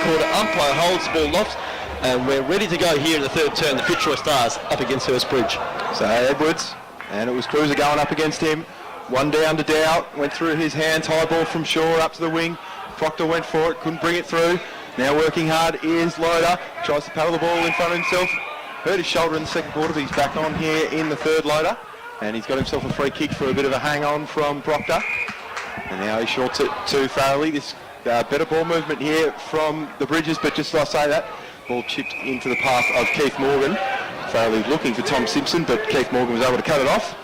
quarter. Umpire holds, ball lost, and we're ready to go here in the third term. The Fitzroy Stars up against Hurstbridge. So Edwards, and it was Cruiser going up against him. One down to Dow, went through his hands, high ball from Shaw up to the wing. Proctor went for it, couldn't bring it through. Now working hard is Loader, tries to paddle the ball in front of himself. Hurt his shoulder in the second quarter, but he's back on here in the third Loader. And he's got himself a free kick for a bit of a hang-on from Proctor. And now he shorts it to Farrelly. This better ball movement here from the Bridges, but just as I say that, ball chipped into the path of Keith Morgan. Farrelly looking for Tom Simpson, but Keith Morgan was able to cut it off.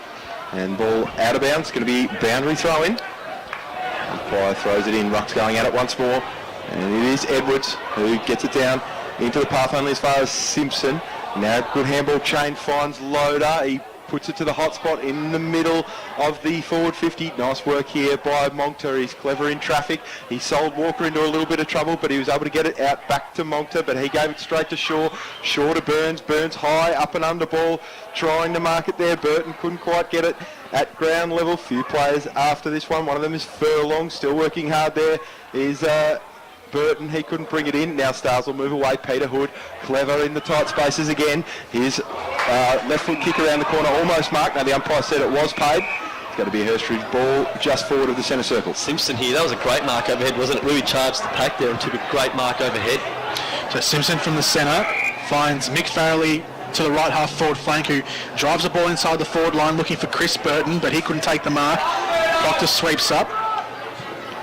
And ball out of bounds, going to be boundary throw-in. Umpire throws it in, Ruck's going at it once more. And it is Edwards who gets it down into the path only as far as Simpson. Now good handball chain finds Loader. He puts it to the hot spot in the middle of the forward 50. Nice work here by Monctor. He's clever in traffic. He sold Walker into a little bit of trouble, but he was able to get it out back to Monctor, but he gave it straight to Shaw. Shaw to Burns. Burns high, up and under ball, trying to mark it there. Burton couldn't quite get it at ground level. Few players after this one. One of them is Furlong, still working hard there. Is Burton, he couldn't bring it in. Now Stars will move away. Peter Hood, clever in the tight spaces again. His left foot kick around the corner, almost marked. Now the umpire said it was paid. It's going to be a Hurstbridge ball just forward of the centre circle. Simpson here, that was a great mark overhead, wasn't it? Really charged the pack there and took a great mark overhead. So Simpson from the centre finds Mick Farrelly to the right half forward flank, who drives the ball inside the forward line looking for Chris Burton, but he couldn't take the mark. Proctor sweeps up.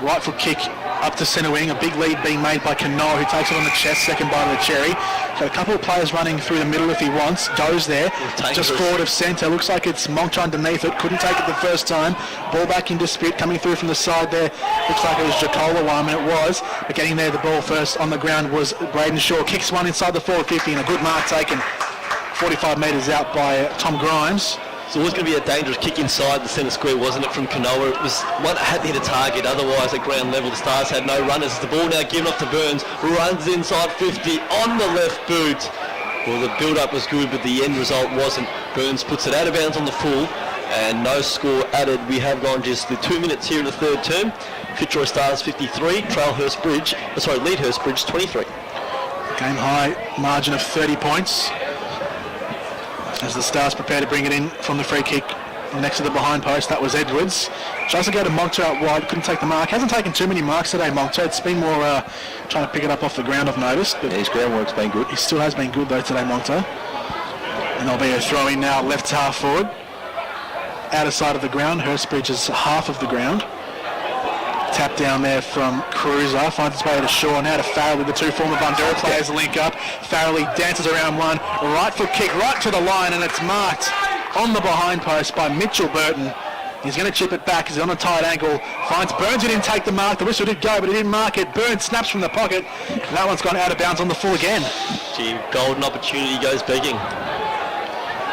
Right foot kick up to centre wing, a big lead being made by Canoa, who takes it on the chest, second bite of the cherry. Got a couple of players running through the middle if he wants. Goes there, just forward of centre. Looks like it's Monctor underneath it. Couldn't take it the first time. Ball back in dispute, coming through from the side there. Looks like it was Jacola one, and it was. But getting there, the ball first on the ground was Braden Shaw. Kicks one inside the forward 50, and a good mark taken 45 metres out by Tom Grimes. So it was going to be a dangerous kick inside the centre square, wasn't it, from Canoa? It was one that had to hit a target, otherwise at ground level the Stars had no runners. The ball now given off to Burns, runs inside 50 on the left boot. Well, the build-up was good, but the end result wasn't. Burns puts it out of bounds on the full, and no score added. We have gone just the 2 minutes here in the third term. Fitzroy Stars 53, lead Hurstbridge 23. Game high margin of 30 points. As the Stars prepare to bring it in from the free kick next to the behind post. That was Edwards. Tries to go to Monctor out wide, couldn't take the mark. Hasn't taken too many marks today, Monctor. It's been more trying to pick it up off the ground, I've noticed. But yeah, his groundwork's been good. He still has been good though today, Monctor. And there'll be a throw in now, left half forward. Outer side of the ground, Hurstbridge is half of the ground. Tap down there from Cruiser, finds its way to Shaw, now to Farrelly. The two former Bundoora players link up. Farrelly dances around one, right foot kick right to the line, and it's marked on the behind post by Mitchell Burton. He's going to chip it back, he's on a tight angle, finds Burns, who didn't take the mark. The whistle did go, but he didn't mark it. Burns snaps from the pocket, and that one's gone out of bounds on the full again. Gee, golden opportunity goes begging.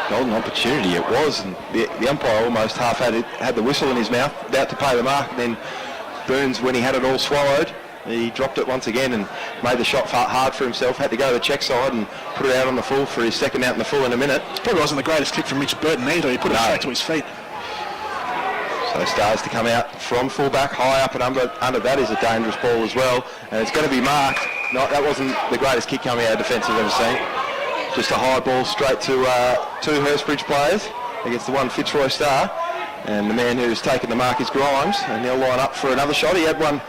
Golden opportunity it was, and the umpire almost half had the whistle in his mouth, about to pay the mark, and then Burns, when he had it all swallowed, he dropped it once again and made the shot hard for himself. Had to go to the check side and put it out on the full for his second out in the full in a minute. It probably wasn't the greatest kick from Mitch Burton either. He put it straight to his feet. So Stars to come out from full-back, high up and under that is a dangerous ball as well. And it's going to be marked. No, that wasn't the greatest kick coming out of defence I've ever seen. Just a high ball straight to two Hurstbridge players against the one Fitzroy Star. And the man who's taken the mark is Grimes, and he'll line up for another shot. He had one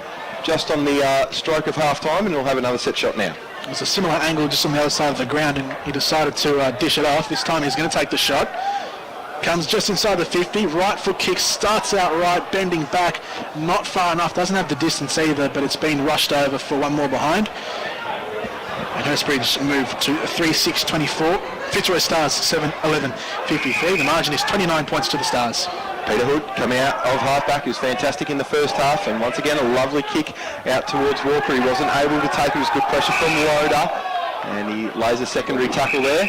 just on the stroke of half-time, and he'll have another set shot now. It was a similar angle just on the other side of the ground, and he decided to dish it off. This time he's going to take the shot. Comes just inside the 50, right foot kick, starts out right, bending back, not far enough, doesn't have the distance either, but it's been rushed over for one more behind. And Hurstbridge move to 3-6-24. Fitzroy Stars 7-11-53. The margin is 29 points to the Stars. Peter Hood coming out of half-back, he was fantastic in the first half, and once again a lovely kick out towards Walker. He wasn't able to take it, it was good pressure from Loader, and he lays a secondary tackle there.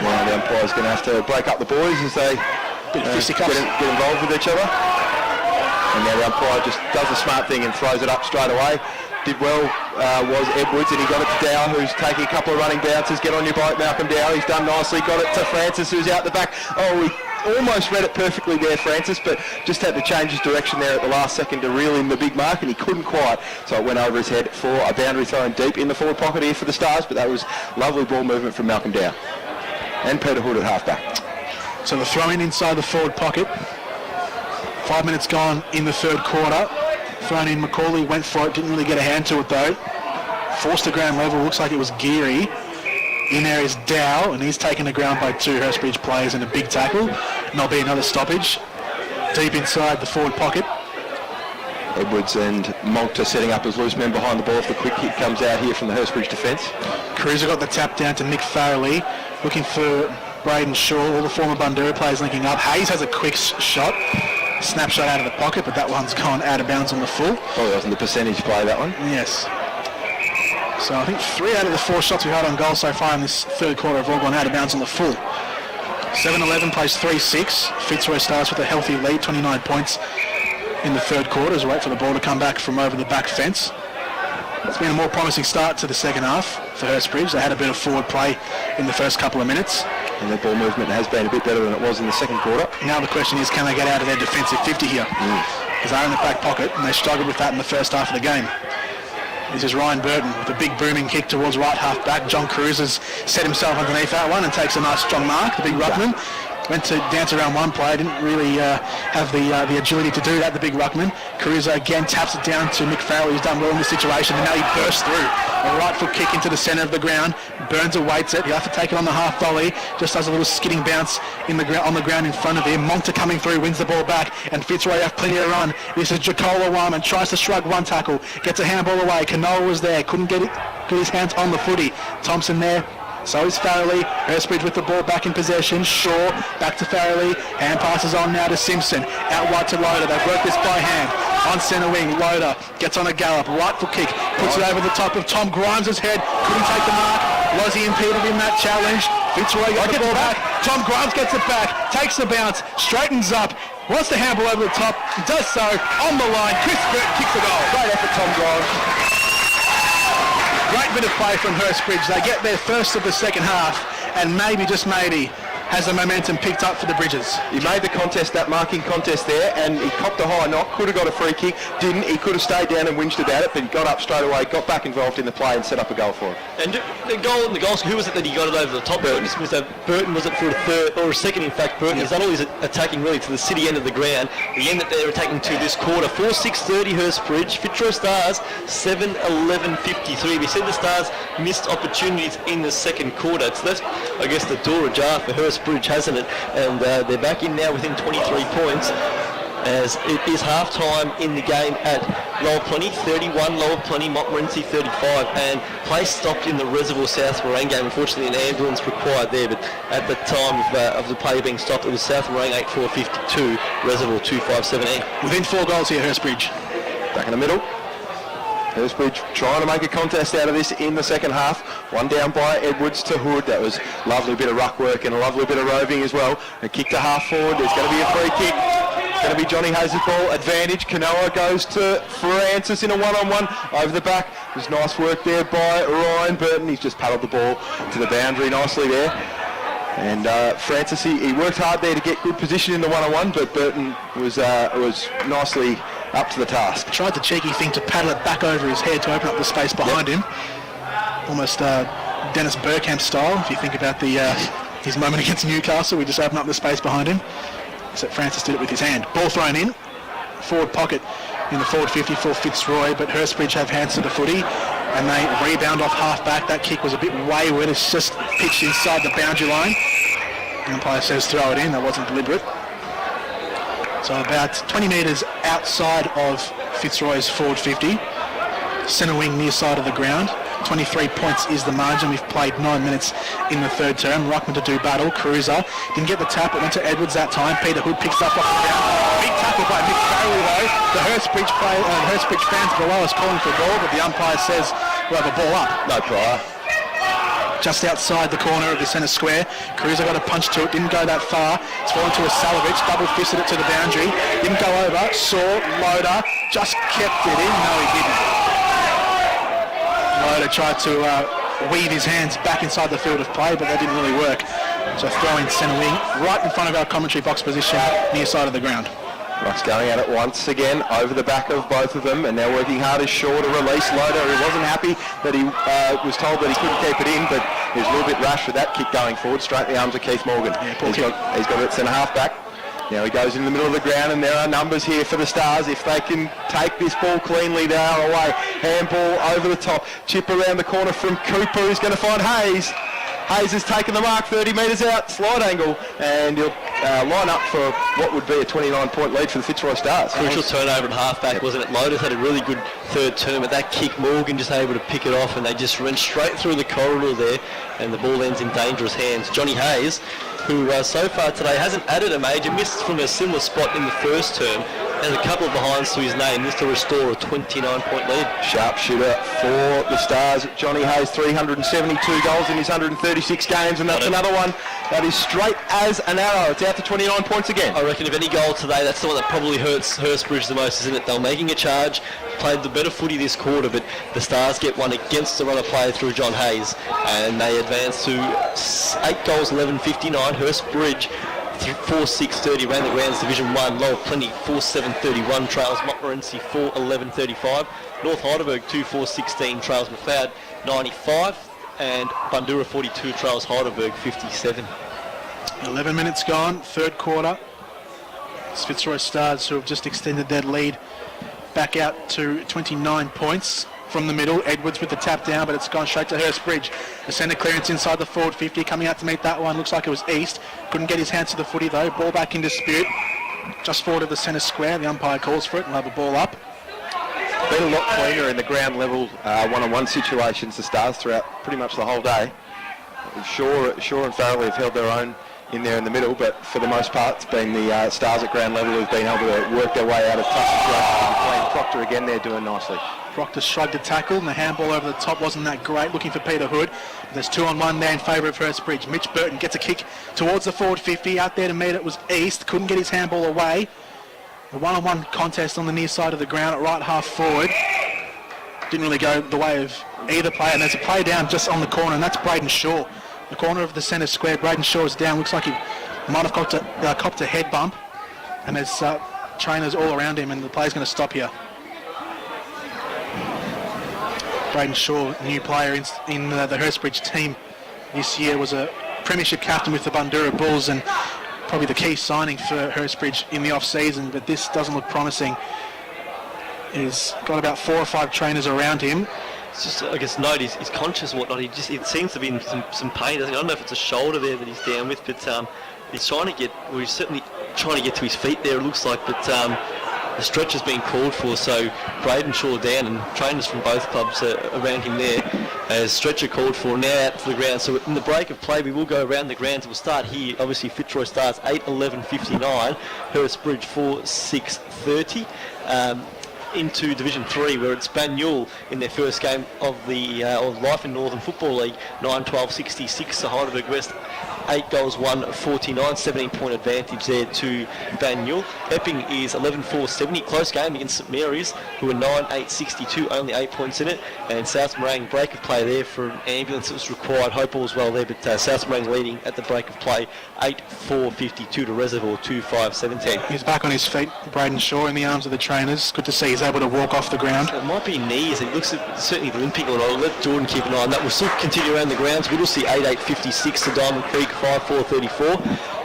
Now the umpire's going to have to break up the boys as they get involved with each other. And now the umpire just does a smart thing and throws it up straight away. Did well was Edwards, and he got it to Dow, who's taking a couple of running bounces. Get on your bike, Malcolm Dow. He's done nicely. Got it to Francis, who's out the back. Oh, he almost read it perfectly there, Francis, but just had to change his direction there at the last second to reel in the big mark, and he couldn't quite. So it went over his head for a boundary thrown deep in the forward pocket here for the Stars, but that was lovely ball movement from Malcolm Dow. And Peter Hood at halfback. So the throw in inside the forward pocket. 5 minutes gone in the third quarter. Thrown in, Macaulay went for it, didn't really get a hand to it though. Forced to ground level, looks like it was Geary. In there is Dow, and he's taken the ground by 2 Hurstbridge players in a big tackle. And there'll be another stoppage. Deep inside the forward pocket. Edwards and Monk setting up as loose men behind the ball if the quick kick comes out here from the Hurstbridge defence. Cruiser got the tap down to Nick Farrelly, looking for Braden Shaw, all the former Bundoora players linking up. Hayes has a quick shot. Snapshot out of the pocket, but that one's gone out of bounds on the full. Probably wasn't the percentage play, that one. Yes. So I think 3 out of the 4 shots we've had on goal so far in this third quarter have all gone out of bounds on the full. 7-11 plays 3-6. Fitzroy starts with a healthy lead, 29 points in the third quarter as we wait for the ball to come back from over the back fence. It's been a more promising start to the second half for Hurstbridge. They had a bit of forward play in the first couple of minutes. And their ball movement has been a bit better than it was in the second quarter. Now the question is, can they get out of their defensive 50 here? Because they're in the back pocket and they struggled with that in the first half of the game. This is Ryan Burton with a big booming kick towards right half back. John Cruz has set himself underneath that one and takes a nice strong mark, the big ruckman. Went to dance around one play, didn't really have the agility to do that, the big ruckman. Caruso again taps it down to Nick Farrell, who's done well in this situation, and now he bursts through. A right foot kick into the centre of the ground. Burns awaits it. He'll have to take it on the half volley. Just does a little skidding bounce on the ground in front of him. Monta coming through, wins the ball back, and Fitzroy have plenty of run. This is Jacola Wyman, tries to shrug one tackle, gets a handball away. Canoa was there, couldn't get his hands on the footy. Thompson there. So is Farrelly. Hurstbridge with the ball back in possession. Shaw back to Farrelly. Hand passes on now to Simpson. Out wide to Loader. They broke this by hand. On centre wing, Loader gets on a gallop. Right foot kick. Puts it over the top of Tom Grimes' head. Couldn't take the mark. Lozzie impeded in that challenge. Fitzroy got the ball back. Tom Grimes gets it back. Takes the bounce. Straightens up. Wants to handball over the top. Does so. On the line. Chris Burton kicks the goal. Great effort, Tom Grimes. Great bit of play from Hurstbridge. They get there first of the second half, and maybe, just maybe, has the momentum picked up for the Bridges. He made the contest, that marking contest there, and he copped a high knock, could have got a free kick, didn't. He could have stayed down and whinged about it, but he got up straight away, got back involved in the play and set up a goal for him. And the goal, who was it that he got it over the top? Burton. Burton was it for a third, or a second in fact. Burton has done all his attacking really to the city end of the ground, the end that they're attacking to this quarter. 4-6-30 Hurstbridge, Fitzroy Stars 7-11-53. We said the Stars missed opportunities in the second quarter. It's left, I guess, the door ajar for Hurstbridge, hasn't it? And they're back in now within 23 points as it is half-time in the game at Lower Plenty, 31, Lower Plenty, Montmorency 35, and play stopped in the Reservoir South Morang game. Unfortunately, an ambulance required there, but at the time of the play being stopped, it was South Morang 8-4-52, Reservoir 2-5-17. Within 4 goals here, Hurstbridge. Back in the middle. Hurstbridge trying to make a contest out of this in the second half. One down by Edwards to Hood. That was a lovely bit of ruck work and a lovely bit of roving as well. A kick to half forward. There's going to be a free kick. It's going to be Johnny Hayes' ball. Advantage. Canoa goes to Francis in a one-on-one over the back. There's nice work there by Ryan Burton. He's just paddled the ball to the boundary nicely there. And Francis, he worked hard there to get good position in the one-on-one, but Burton was nicely up to the task. Tried the cheeky thing to paddle it back over his head to open up the space behind him. Almost Dennis Bergkamp style, if you think about his moment against Newcastle. We just opened up the space behind him. Except Francis did it with his hand. Ball thrown in. Forward pocket in the forward 50 for Fitzroy, but Hurstbridge have hands to the footy and they rebound off half back. That kick was a bit wayward. It's just pitched inside the boundary line. The umpire says throw it in. That wasn't deliberate. So about 20 metres outside of Fitzroy's forward 50. Centre wing near side of the ground. 23 points is the margin. We've played 9 minutes in the third term. Ruckman to do battle. Cruiser didn't get the tap. It went to Edwards that time. Peter Hood picks up off the ground. Big tackle by Mick Farrelly though. The Hurstbridge fans below us calling for a ball, but the umpire says we'll have a ball up. No prior. Just outside the corner of the centre square. Cruiser got a punch to it, didn't go that far. It's fallen to a Salovich, double fisted it to the boundary. Didn't go over, saw Loader, just kept it in. No, he didn't. Loader tried to weave his hands back inside the field of play, but that didn't really work. So throw in centre wing, right in front of our commentary box position, near side of the ground. Ruck's going at it once again, over the back of both of them, and now working hard as Shaw to release Loader. He wasn't happy that he was told that he couldn't keep it in, but he was a little bit rash with that kick going forward, straight in the arms of Keith Morgan. Yeah, he's got it centre half back. Now he goes in the middle of the ground, and there are numbers here for the Stars. If they can take this ball cleanly, they are away. Handball over the top, chip around the corner from Cooper, who's going to find Hayes. Hayes has taken the mark, 30 metres out, slide angle, and he'll line up for what would be a 29-point lead for the Fitzroy Stars. Crucial turnover at halfback, wasn't it? Loaders had a really good third term, but that kick, Morgan just able to pick it off, and they just ran straight through the corridor there, and the ball ends in dangerous hands. Johnny Hayes, who so far today hasn't added a major, missed from a similar spot in the first term, and a couple of behinds to his name, this to restore a 29-point lead. Sharpshooter for the Stars, Johnny Hayes, 372 goals in his 136 games, and that's another one that is straight as an arrow. It's out to 29 points again. I reckon if any goal today, that's the one that probably hurts Hurstbridge the most, isn't it? They were making a charge, played the better footy this quarter, but the Stars get one against the run of play through John Hayes, and they advance to 8 goals, 11.59. Hurstbridge 4-6-30, ran the grounds, Division 1. Lower Plenty 4-7-31, trails Montmorency 4-11-35. North Heidelberg 2-4-16, trails McLeod 95, and Bundura 42, trails Heidelberg 57. 11 minutes gone, third quarter. It's Fitzroy Stars who have just extended their lead back out to 29 points. From the middle, Edwards with the tap down, but it's gone straight to Hurstbridge. The centre clearance inside the forward 50, coming out to meet that one. Looks like it was East. Couldn't get his hands to the footy though. Ball back in dispute. Just forward of the centre square. The umpire calls for it and will have a ball up. Been a lot cleaner in the ground level one-on-one situations, the Stars, throughout pretty much the whole day. Shaw and Farrelly have held their own in there in the middle, but for the most part it's been the Stars at ground level who've been able to work their way out of tough situations. Playing Proctor again, they're doing nicely. Proctor shrugged the tackle, and the handball over the top wasn't that great, looking for Peter Hood. There's 2-on-1 there in favour of Hurstbridge. Mitch Burton gets a kick towards the forward 50. Out there to meet it was East. Couldn't get his handball away. The 1-on-1 contest on the near side of the ground at right half forward. Didn't really go the way of either player, and there's a play down just on the corner, and that's Braden Shaw. The corner of the centre square, Braden Shaw is down. Looks like he might have copped a head bump, and there's trainers all around him, and the play's going to stop here. Braden Shaw, new player in the Hurstbridge team this year, was a premiership captain with the Bundura Bulls and probably the key signing for Hurstbridge in the off-season, but this doesn't look promising. He's got about 4 or 5 trainers around him. It's just, I guess, note he's conscious and whatnot. It seems to be in some pain, doesn't he? I don't know if it's a shoulder there that he's down with, but he's certainly trying to get to his feet there, it looks like, but the stretch has been called for, so Braden Shaw down, and trainers from both clubs are around him there. As stretcher called for, now out to the ground. So in the break of play, we will go around the grounds. We'll start here. Obviously, Fitzroy Stars 8-11-59, Hurstbridge 4-6-30. Into Division 3, where it's Banyule in their first game of the Life in Northern Football League, 9-12-66 to Heidelberg West. 8 goals, 1-49, 17-point advantage there to Banyule. Epping is 11-4-70, close game against St Mary's, who are 9-8-62, only 8 points in it. And South Morang, break of play there for an ambulance that was required. Hope all was well there, but South Morang leading at the break of play, 8-4-52 to Reservoir, 2-5-17. He's back on his feet, Braden Shaw, in the arms of the trainers. Good to see he's able to walk off the ground. It might be knees. It looks certainly limping or not. I'll let Jordan keep an eye on that. We'll still continue around the grounds. We'll see 8-8-56 to Diamond Creek, 5-4-34.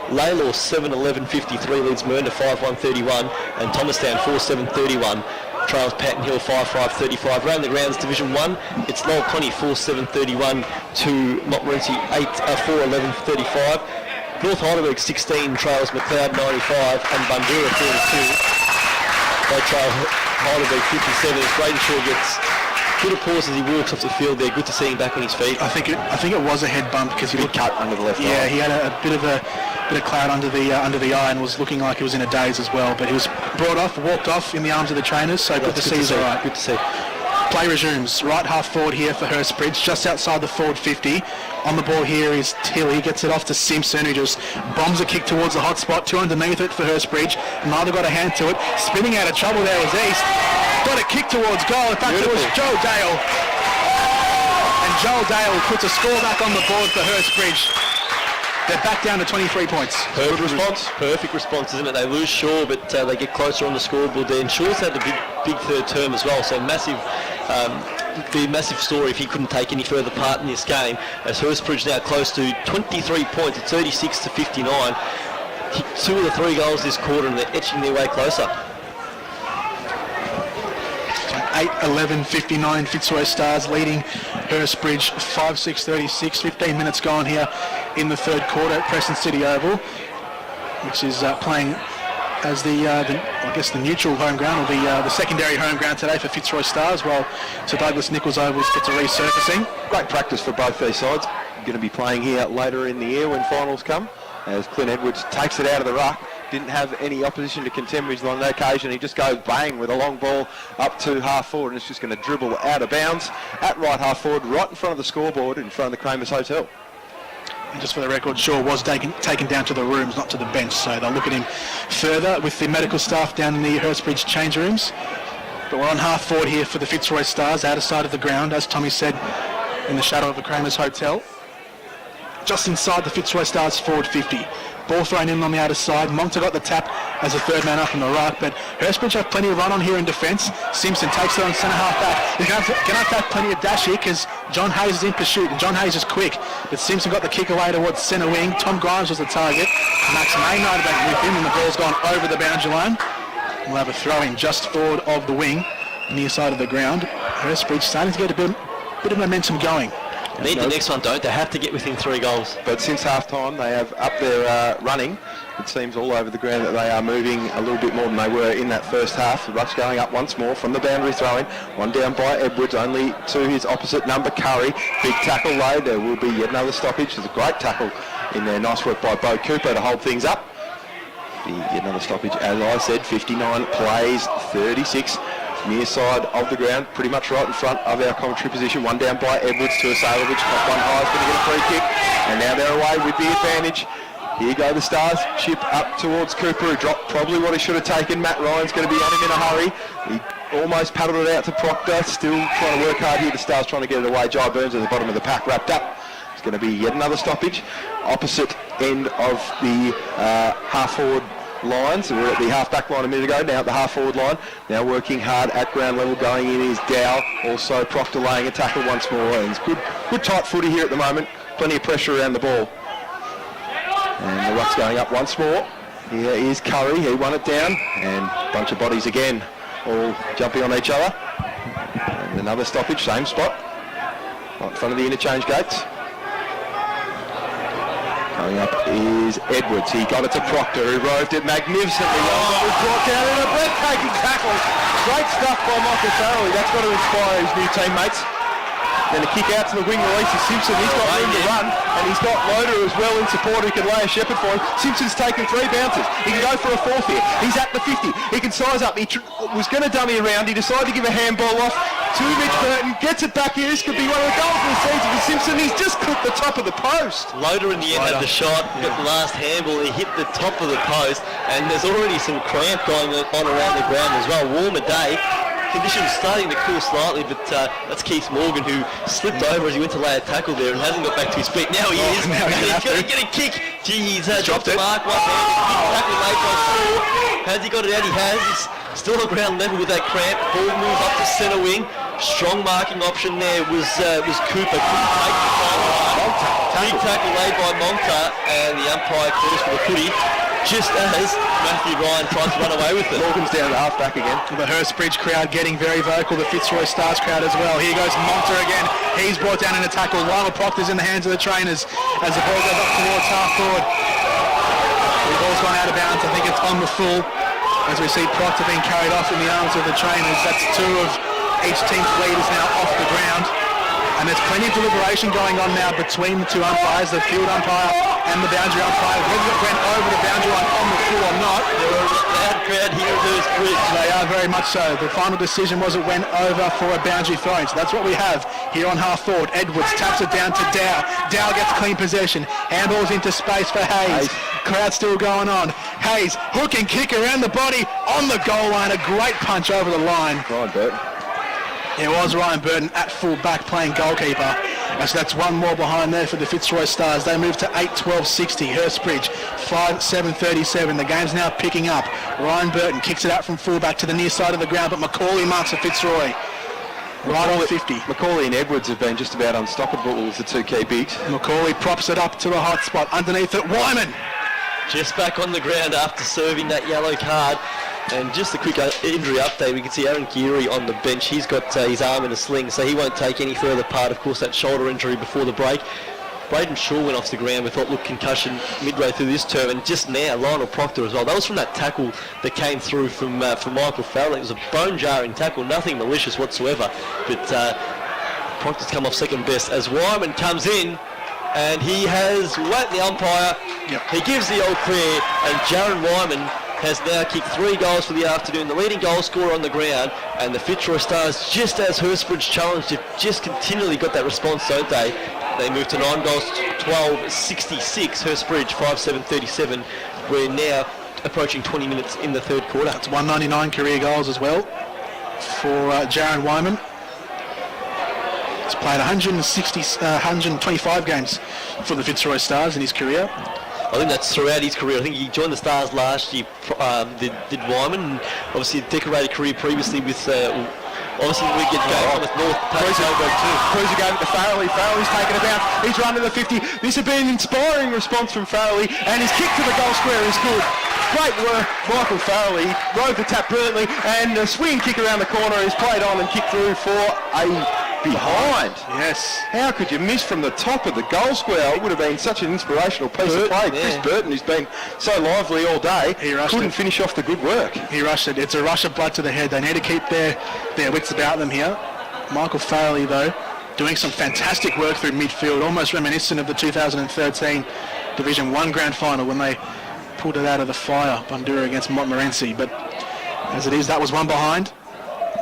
Laylaw 7-11-53 leads Mernda 5-1-31, and Thomastown 4-7-31 trails Patton Hill 5-5-35. Around the grounds, Division 1, it's Lower Plenty 4-7-31 to Montmorency 4-11-35. North Heidelberg 16 trails McLeod 95, and Bundura 42. They trail Heidelberg 57 as Braden Shaw gets good applause as he walks off the field there. Good to see him back on his feet. I think it was a head bump because he looked cut under the left eye. Yeah, he had a bit of cloud under the eye and was looking like he was in a daze as well. But he was walked off in the arms of the trainers. So good to see he's all right. Good to see. Play resumes. Right half forward here for Hurstbridge, just outside the forward 50. On the ball here is Tilly. Gets it off to Simpson, who just bombs a kick towards the hot spot. 2 underneath it for Hurstbridge. Neither got a hand to it. Spinning out of trouble there was East. Got a kick towards goal. In fact, Beautiful. It was Joe Dale. And Joel Dale puts a score back on the board for Hurstbridge. They're back down to 23 points. Perfect response. Perfect response, isn't it? They lose Shaw, but they get closer on the scoreboard there. And Shaw's had a big third term as well, so massive. Be a massive story if he couldn't take any further part in this game. As Hurstbridge now close to 23 points at 36 to 59. Kicked 2 of the 3 goals this quarter, and they're etching their way closer. 8-11-59 Fitzroy Stars leading Hurstbridge 5-6-36. 15 minutes gone here in the third quarter at Preston City Oval, which is playing as the neutral home ground, or the secondary home ground today for Fitzroy Stars, while Sir Douglas Nichols Ovals gets a resurfacing. Great practice for both these sides. Going to be playing here later in the year when finals come, as Clint Edwards takes it out of the ruck. Didn't have any opposition to contend with on that occasion. He just goes bang with a long ball up to half forward, and it's just going to dribble out of bounds at right half forward, right in front of the scoreboard, in front of the Cramers Hotel. And just for the record, Shaw was taken down to the rooms, not to the bench, so they'll look at him further with the medical staff down in the Hurstbridge change rooms. But we're on half forward here for the Fitzroy Stars, out of sight of the ground, as Tommy said, in the shadow of the Cramers Hotel. Just inside the Fitzroy Stars forward 50. Ball thrown in on the outer side. Monta got the tap as a third man up in the ruck, but Hurstbridge have plenty of run on here in defence. Simpson takes it on centre half back. He's going to have to have plenty of dash here because John Hayes is in pursuit, and John Hayes is quick. But Simpson got the kick away towards centre wing. Tom Grimes was the target. Max Maynard back with him, and the ball's gone over the boundary line. We'll have a throw in just forward of the wing, near side of the ground. Hurstbridge starting to get a bit of momentum going. Need the next one, don't they? Have to get within 3 goals. But since half-time, they have up their running. It seems all over the ground that they are moving a little bit more than they were in that first half. The ruck's going up once more from the boundary throw-in. One down by Edwards, only to his opposite number, Curry. Big tackle laid. There will be yet another stoppage. There's a great tackle in there. Nice work by Bo Cooper to hold things up. Yet another stoppage, as I said, 59 plays, 36. Near side of the ground, pretty much right in front of our commentary position. One down by Edwards to Asailovic. One high is going to get a free kick. And now they're away with the advantage. Here go the Stars. Chip up towards Cooper, who dropped probably what he should have taken. Matt Ryan's going to be on him in a hurry. He almost paddled it out to Proctor. Still trying to work hard here. The Stars trying to get it away. Jai Burns at the bottom of the pack wrapped up. It's going to be yet another stoppage. Opposite end of the half-forward lines. We were at the half-back line a minute ago, now at the half-forward line. Now working hard at ground level, going in is Dow. Also Proctor laying a tackle once more. And it's good tight footy here at the moment. Plenty of pressure around the ball. And the ruck's going up once more. Here is Curry. He won it down. And a bunch of bodies again, all jumping on each other. And another stoppage, same spot. Right in front of the interchange gates. Coming up is Edwards. He got it to Proctor, who roved it magnificently well. It was brought down in a breathtaking tackle. Great stuff by Michael Farrelly. That's got to inspire his new teammates. Then a kick out to the wing release of Simpson. He's got room to run, and he's got Loader as well in support who can lay a shepherd for him. Simpson's taken 3 bounces. He can go for a 4th here. He's at the 50. He can size up. He was going to dummy around. He decided to give a handball off to Mitch Burton. Gets it back here. This could be one of the goals of the season for Simpson. He's just clipped the top of the post. Loader in the end had the shot, but the last handball, he hit the top of the post, and there's already some cramp going on around the ground as well. Warmer day. Conditions starting to cool slightly, but that's Keith Morgan, who slipped over as he went to lay a tackle there and hasn't got back to his feet. Now he is. Now he's going to get a kick. Gee, he's dropped the mark one hand. Big tackle laid by Shaw. Has he got it out? He has. He's still on ground level with that cramp. Ball moves up to centre wing. Strong marking option there was Cooper. Couldn't take the final one. Big tackle laid by Monta, and the umpire calls for the footy, just as Matthew Ryan tries to run away with it. Morgan's down to half-back again. The Hurstbridge crowd getting very vocal, the Fitzroy Stars crowd as well. Here goes Monta again. He's brought down in a tackle. Lionel Proctor's in the hands of the trainers as the ball goes up towards half-forward. The ball's gone out of bounds. I think it's on the full as we see Proctor being carried off in the arms of the trainers. That's 2 of each team's leaders now off the ground. And there's plenty of deliberation going on now between the 2 umpires, the field umpire and the boundary umpire, whether it went over the boundary line on the full or not. They're a loud crowd here at Hurstbridge. They are very much so. The final decision was it went over for a boundary throw-in. So that's what we have here on half forward. Edwards taps it down to Dow. Dow gets clean possession. Handballs into space for Hayes. Crowd still going on. Hayes, hook and kick around the body on the goal line. A great punch over the line. Ryan Burton. It was Ryan Burton at full back playing goalkeeper. And so that's one more behind there for the Fitzroy Stars. They move to 8-12-60. Hurstbridge 5-7-37. The game's now picking up. Ryan Burton kicks it out from fullback to the near side of the ground, but Macaulay marks for Fitzroy. Right on 50. Macaulay and Edwards have been just about unstoppable as the two key bigs. Macaulay props it up to a hot spot. Underneath it, Wyman. Just back on the ground after serving that yellow card. And just a quick injury update, we can see Aaron Geary on the bench. He's got his arm in a sling, so he won't take any further part. Of course, that shoulder injury before the break. Braden Shaw went off the ground. We thought, look, concussion midway through this term. And just now, Lionel Proctor as well. That was from that tackle that came through from Michael Farrell. It was a bone-jarring tackle, nothing malicious whatsoever. But Proctor's come off second best as Wyman comes in. And he has whacked the umpire. Yep. He gives the all clear, and Jaron Wyman has now kicked 3 goals for the afternoon, the leading goal scorer on the ground, and the Fitzroy Stars, just as Hurstbridge challenged, have just continually got that response, don't they? They move to 9 goals, 12-66, Hurstbridge 5-7-37. We're now approaching 20 minutes in the third quarter. That's 199 career goals as well for Jaron Wyman. He's played 125 games for the Fitzroy Stars in his career. I think that's throughout his career. I think he joined the Stars last year, did Wyman, and obviously a decorated career previously with, obviously we get going on with North. Cruiser going to Farrelly. Farrelly's taken a bounce. He's run to the 50. This has been an inspiring response from Farrelly, and his kick to the goal square is good. Great work, Michael Farrelly. Rode the tap brilliantly, and a swinging kick around the corner is played on and kicked through for a behind. Yes. How could you miss from the top of the goal square? It would have been such an inspirational piece of play. Yeah. Chris Burton, who's been so lively all day, couldn't finish off the good work. He rushed it. It's a rush of blood to the head. They need to keep their wits about them here. Michael Farrelly, though, doing some fantastic work through midfield, almost reminiscent of the 2013 Division 1 Grand Final when they pulled it out of the fire, Bundoora against Montmorency. But as it is, that was one behind.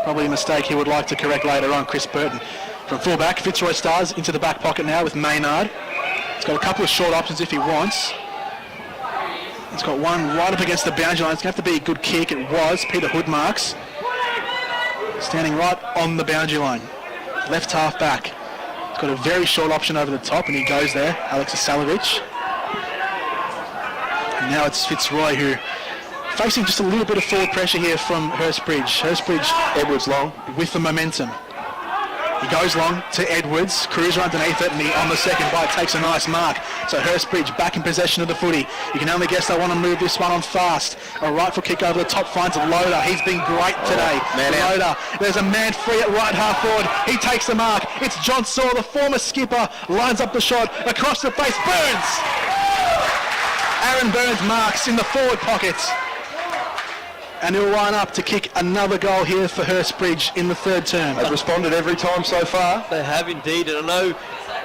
Probably a mistake he would like to correct later on. Chris Burton from fullback. Fitzroy Stars into the back pocket now with Maynard. He's got a couple of short options if he wants. He's got one right up against the boundary line. It's going to have to be a good kick. It was. Peter Hood marks. Standing right on the boundary line. Left half back. He's got a very short option over the top, and he goes there. Alex Asalovich. And now it's Fitzroy who facing just a little bit of forward pressure here from Hurstbridge. Hurstbridge, Edwards long with the momentum. He goes long to Edwards, Cruiser underneath it, and he on the second bite takes a nice mark. So Hurstbridge back in possession of the footy. You can only guess they want to move this one on fast. A right foot kick over the top finds Loader. He's been great today. Loader, there's a man free at right half forward. He takes the mark. It's John Saw, the former skipper, lines up the shot across the face. Burns! Aaron Burns marks in the forward pocket. And he'll line up to kick another goal here for Hurstbridge in the third term. They've responded every time so far. They have indeed, and I know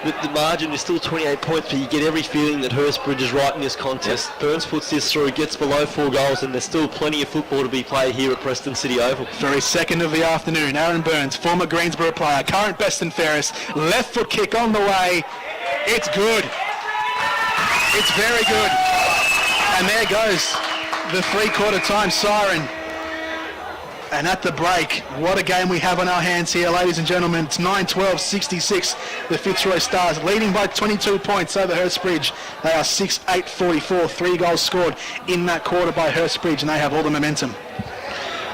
that the margin is still 28 points, but you get every feeling that Hurstbridge is right in this contest. Yep. Burns puts this through, gets below 4 goals, and there's still plenty of football to be played here at Preston City Oval. For his second of the afternoon, Aaron Burns, former Greensborough player, current best and fairest, left foot kick on the way. It's good. It's very good. And there goes the three-quarter time siren. And at the break, what a game we have on our hands here, ladies and gentlemen. It's 9-12-66. The Fitzroy Stars leading by 22 points over Hurstbridge. They are 6-8-44. 3 goals scored in that quarter by Hurstbridge, and they have all the momentum.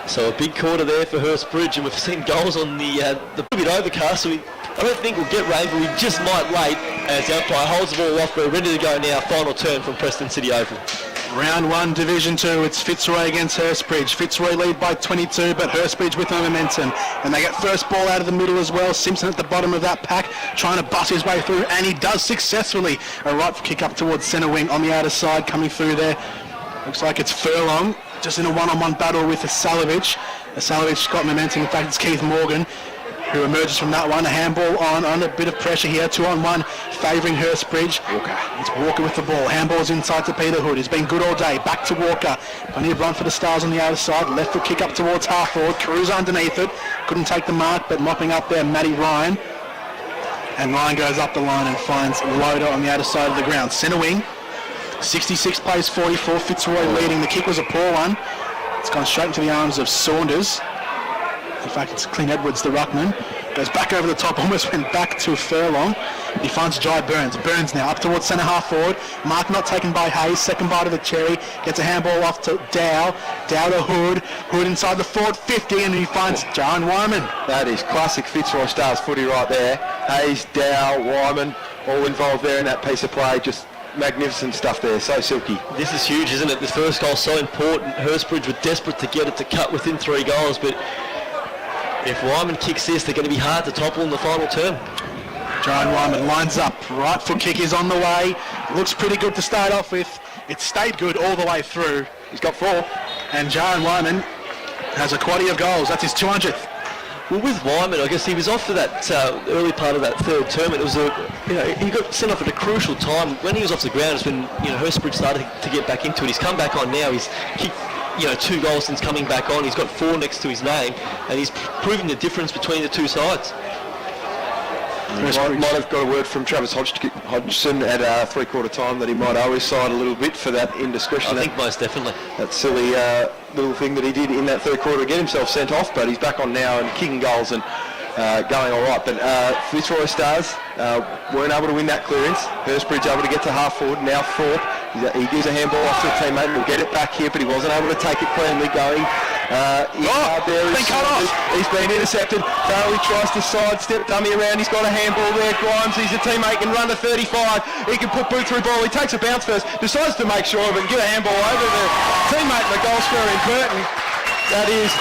So a big quarter there for Hurstbridge, and we've seen goals on the bit overcast, so I don't think we'll get rain, but we just might late as the umpire holds the ball off. We're ready to go now. Final turn from Preston City Oval. Round 1, Division 2, it's Fitzroy against Hurstbridge. Fitzroy lead by 22, but Hurstbridge with no momentum. And they get first ball out of the middle as well. Simpson at the bottom of that pack, trying to bust his way through, and he does successfully. A right kick up towards centre wing on the outer side, coming through there. Looks like it's Furlong, just in a one-on-one battle with Asalovich. Asalovich got momentum. In fact, it's Keith Morgan who emerges from that one. A handball on a bit of pressure here. 2-on-1 favouring Hurstbridge. Walker. It's Walker with the ball. Handball's inside to Peter Hood. He's been good all day. Back to Walker. Plenty of run for the Stars on the outer side. Left foot kick up towards half forward. Cruiser underneath it. Couldn't take the mark, but mopping up there, Matty Ryan. And Ryan goes up the line and finds Loader on the outer side of the ground. Centre wing. 66 plays 44. Fitzroy leading. The kick was a poor one. It's gone straight into the arms of Saunders. In fact, it's Clint Edwards, the ruckman. Goes back over the top, almost went back to a furlong. He finds Jai Burns. Burns now up towards centre half forward. Mark not taken by Hayes. Second bite of the cherry. Gets a handball off to Dow. Dow to Hood. Hood inside the forward 50, and he finds Joan Wyman. That is classic Fitzroy Stars footy right there. Hayes, Dow, Wyman, all involved there in that piece of play. Just magnificent stuff there, so silky. This is huge, isn't it? This first goal so important. Hurstbridge were desperate to get it to cut within 3 goals, but if Wyman kicks this, they're going to be hard to topple in the final term. Joan Wyman lines up. Right foot kick is on the way. Looks pretty good to start off with. It stayed good all the way through. He's got 4. And Joan Wyman has a quantity of goals. That's his 200th. Well, with Wyman, I guess he was off for that early part of that third term. It was he got sent off at a crucial time. When he was off the ground is when Hurstbridge started to get back into it. He's come back on now. He's kicked 2 goals since coming back on. He's got 4 next to his name, and he's proving the difference between the two sides. Might have got a word from Travis Hodgson at 3/4 time that he might owe his side a little bit for that indiscretion. I think most definitely. That silly little thing that he did in that third quarter to get himself sent off, but he's back on now and kicking goals and going all right. But Fitzroy Stars weren't able to win that clearance. Hurstbridge able to get to half forward. Now Thorpe, he gives a handball off to a teammate. He'll get it back here, but he wasn't able to take it cleanly going. He's been intercepted. Farrelly tries to sidestep, dummy around. He's got a handball there. Grimes, he's a teammate, can run to 35. He can put boot through ball. He takes a bounce first, decides to make sure of it and get a handball over the teammate and the goal scorer in Burton. That is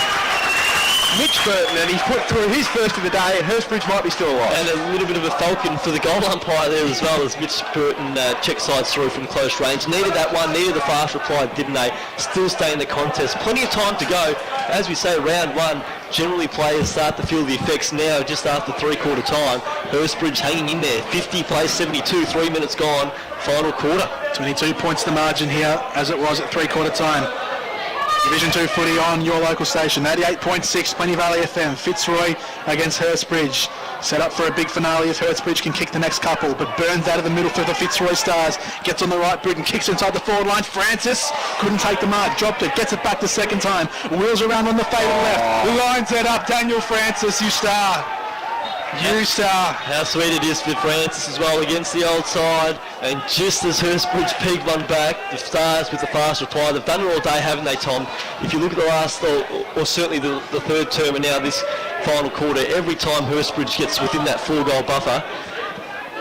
Mitch Burton, and he's put through his first of the day, and Hurstbridge might be still alive. And a little bit of a falcon for the goal umpire there as well, as Mitch Burton check sides through from close range. Needed that one, needed the fast reply, didn't they? Still stay in the contest. Plenty of time to go. As we say, round 1, generally players start to feel the effects now just after 3/4 time. Hurstbridge hanging in there. 50 plays 72, 3 minutes gone, final quarter. 22 points the margin here, as it was at 3/4 time. Division 2 footy on your local station, 88.6 Plenty Valley FM. Fitzroy against Hurstbridge. Set up for a big finale if Hurstbridge can kick the next couple, but Burns out of the middle for the Fitzroy Stars. Gets on the right boot and kicks inside the forward line. Francis couldn't take the mark, dropped it, gets it back the second time. Wheels around on the faded left. Lines it up, Daniel Francis, you star. You star. How sweet it is for Francis as well against the old side. And just as Hurstbridge pegged one back, the Stars with the fast reply. They've done it all day, haven't they, Tom? If you look at the last, or certainly the third term and now this final quarter, every time Hurstbridge gets within that 4-goal buffer,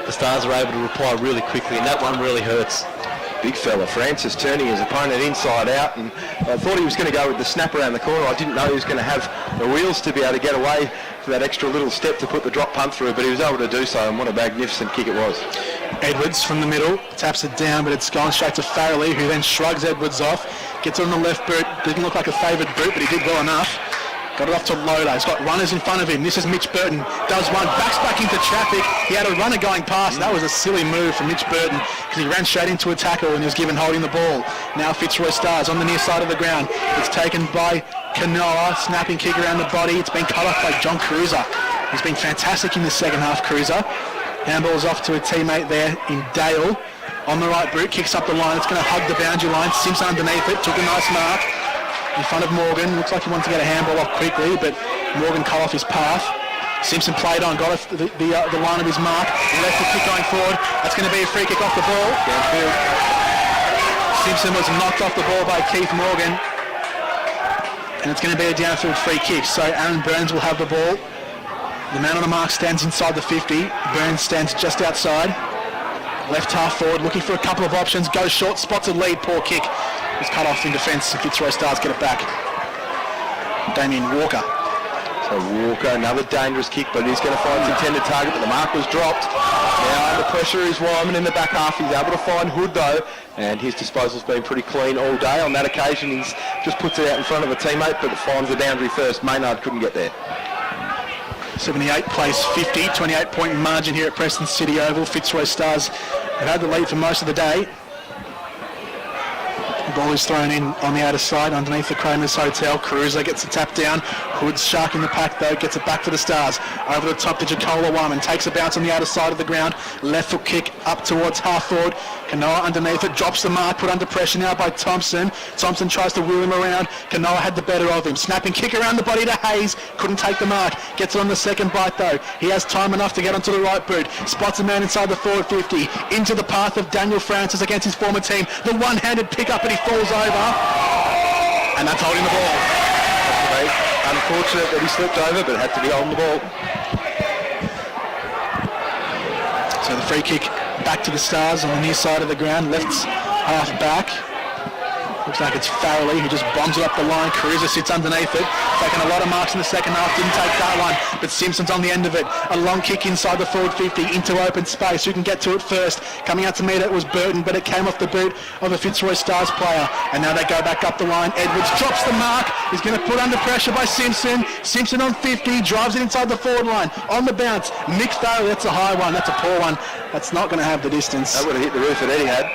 the Stars are able to reply really quickly, and that one really hurts. Big fella, Francis, turning his opponent inside out, and I thought he was going to go with the snap around the corner. I didn't know he was going to have the wheels to be able to get away for that extra little step to put the drop punt through, but he was able to do so, and what a magnificent kick it was. Edwards from the middle, taps it down, but it's gone straight to Farrelly, who then shrugs Edwards off, gets on the left boot, didn't look like a favoured boot, but he did well enough. Got it off to Loda. He's got runners in front of him. This is Mitch Burton. Does one. Backs back into traffic. He had a runner going past. That was a silly move from Mitch Burton because he ran straight into a tackle and he was given holding the ball. Now Fitzroy Stars on the near side of the ground. It's taken by Kanoa. Snapping kick around the body. It's been cut off by John Cruiser. He's been fantastic in the second half, Cruiser. Handball's off to a teammate there in Dale. On the right boot. Kicks up the line. It's going to hug the boundary line. Simpson underneath it. Took a nice mark. In front of Morgan, looks like he wanted to get a handball off quickly, but Morgan cut off his path. Simpson played on, got off the line of his mark, left the kick going forward. That's going to be a free kick off the ball. Downfield. Simpson was knocked off the ball by Keith Morgan, and it's going to be a downfield free kick. So Aaron Burns will have the ball. The man on the mark stands inside the 50. Burns stands just outside. Left half forward, looking for a couple of options. Goes short, spots a lead, poor kick. It's cut off in defence. The Fitzroy Stars get it back. Damien Walker. So Walker, another dangerous kick, but he's going to find his intended target, but the mark was dropped. Now under pressure is Wyman in the back half. He's able to find Hood though, and his disposal's been pretty clean all day. On that occasion, he's just puts it out in front of a teammate, but it finds the boundary first. Maynard couldn't get there. 78 plays 50, 28-point margin here at Preston City Oval. Fitzroy Stars have had the lead for most of the day. Ball is thrown in on the outer side underneath the Cronus Hotel. Cruiser gets the tap down. Hood's sharking the pack though, gets it back for the Stars. Over the top to Jacola Wyman, takes a bounce on the outer side of the ground. Left foot kick up towards half forward. Kanoa underneath it, drops the mark, put under pressure now by Thompson. Thompson tries to wheel him around. Kanoa had the better of him. Snapping kick around the body to Hayes, couldn't take the mark. Gets it on the second bite though. He has time enough to get onto the right boot. Spots a man inside the forward 50. Into the path of Daniel Francis against his former team. The one-handed pick up and he falls over. And that's holding the ball. Unfortunate that he slipped over, but had to be on the ball. So the free kick back to the Stars on the near side of the ground. Left half back. Looks like it's Farrelly who just bombs it up the line. Cruiser sits underneath it. Taking a lot of marks in the second half. Didn't take that one. But Simpson's on the end of it. A long kick inside the forward 50 into open space. Who can get to it first? Coming out to meet it was Burton, but it came off the boot of a Fitzroy Stars player. And now they go back up the line. Edwards drops the mark. He's going to put under pressure by Simpson. Simpson on 50. Drives it inside the forward line. On the bounce. Mick Farrelly. That's a high one. That's a poor one. That's not going to have the distance. That would have hit the roof that Eddie had.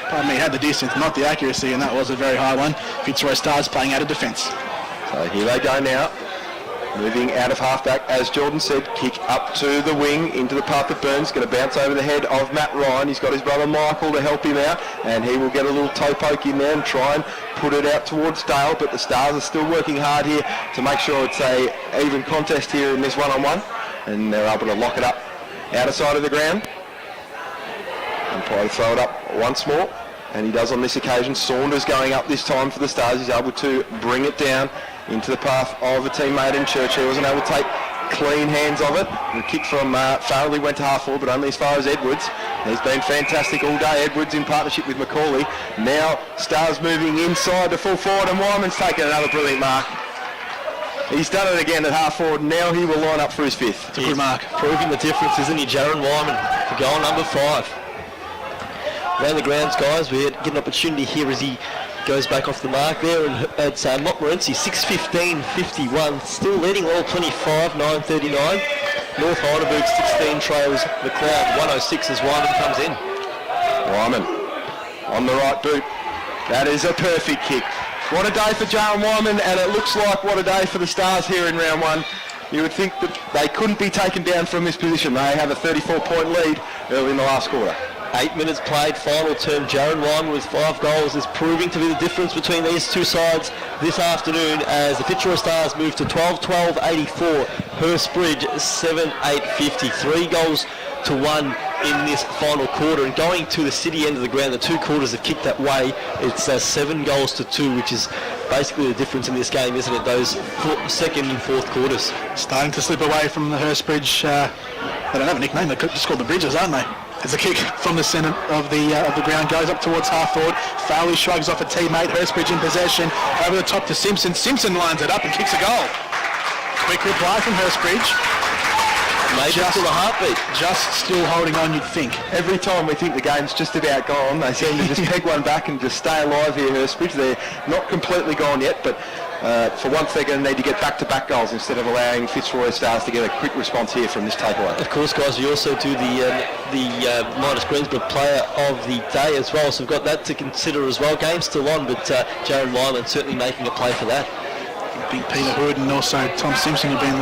Pardon me, had the distance, not the accuracy, and that was a very high one. Fitzroy Stars playing out of defence. So here they go now. Moving out of halfback, as Jordan said, kick up to the wing, into the path of Burns, going to bounce over the head of Matt Ryan. He's got his brother Michael to help him out, and he will get a little toe poke in there and try and put it out towards Dale, but the Stars are still working hard here to make sure it's a even contest here in this one-on-one, and they're able to lock it up outer side of the ground. And try to throw it up once more, and he does on this occasion. Saunders going up this time for the Stars. He's able to bring it down into the path of a teammate in Church. He wasn't able to take clean hands of it. The kick from Farrelly went to half forward, but only as far as Edwards. He's been fantastic all day, Edwards, in partnership with Macaulay. Now Stars moving inside to full forward, and Wyman's taken another brilliant mark. He's done it again at half forward. Now he will line up for his fifth. It's a good mark. Proving the difference, isn't he, Jaron Wyman, for goal number 5. Around the grounds, guys, we get an opportunity here as he goes back off the mark there, and it's Montmorency 6:15.51, still leading all 25, 9:39. North Heidelberg 16 trails McLeod 106 as Wyman comes in. Wyman on the right boot. That is a perfect kick. What a day for Jaron Wyman, and it looks like what a day for the Stars here in round one. You would think that they couldn't be taken down from this position. They have a 34-point lead early in the last quarter. 8 minutes played, final term. Jaron Wyman with 5 goals is proving to be the difference between these two sides this afternoon as the Fitzroy Stars move to 12-12-84. Hurstbridge 7-8-50. 3 goals to 1 in this final quarter. And going to the city end of the ground, the 2 quarters have kicked that way. It's 7 goals to 2, which is basically the difference in this game, isn't it? Those second and fourth quarters. Starting to slip away from the Hurstbridge. They don't have a nickname. They're just called the Bridges, aren't they? As the kick from the centre of the ground goes up towards half forward. Farrelly shrugs off a teammate. Hurstbridge in possession. Over the top to Simpson. Simpson lines it up and kicks a goal. Quick reply from Hurstbridge. Maybe just a heartbeat. Just still holding on, you'd think. Every time we think the game's just about gone, they seem to just peg one back and just stay alive here, Hurstbridge. They're not completely gone yet, but for once they're going to need to get back-to-back goals instead of allowing Fitzroy Stars to get a quick response here from this takeaway. Of course, guys, we also do the Midas Greensboro player of the day as well, so we've got that to consider as well. Game's still on, but Jaron Wyman certainly making a play for that. Big Peter Hood and also Tom Simpson have been